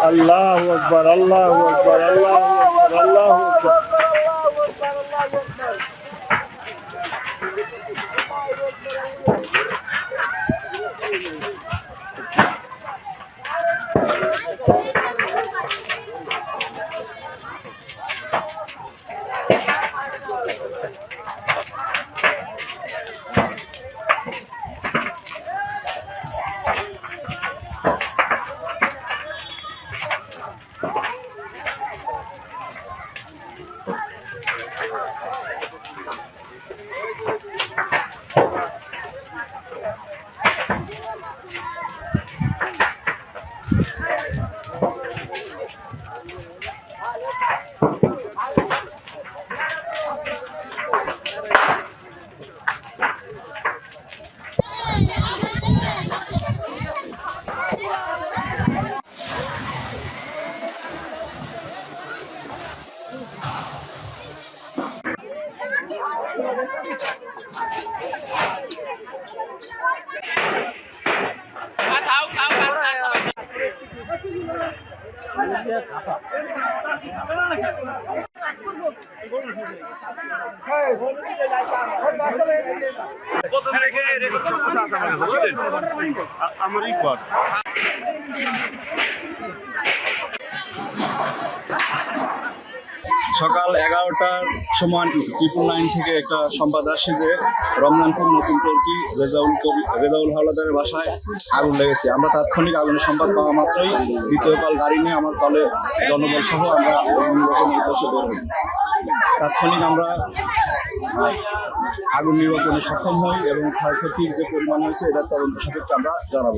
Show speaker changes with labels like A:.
A: আল্লাহু আকবার, আল্লাহু আকবার, আল্লাহু আকবার, আল্লাহু আকবার। আমারই পথ
B: সকাল 11টার সময় 999 থেকে একটা সংবাদ আসছে যে রমজানপুর নতুন টর্কি রেজাউল হাওলাদারের বাসায় আগুন লেগেছে। আমরা তাৎক্ষণিক আগুনের সংবাদ পাওয়া মাত্রই দ্বিতীয় কল গাড়ি নিয়ে আমার কলে জনবল সহ আমরা উদ্দেশ্যে বের হই। তাৎক্ষণিক আমরা আগুন নির্বাপনে সক্ষম হই এবং ক্ষয়ক্ষতির যে পরিমাণ হয়েছে এটার তদন্ত সাপেক্ষে আমরা জানাবো।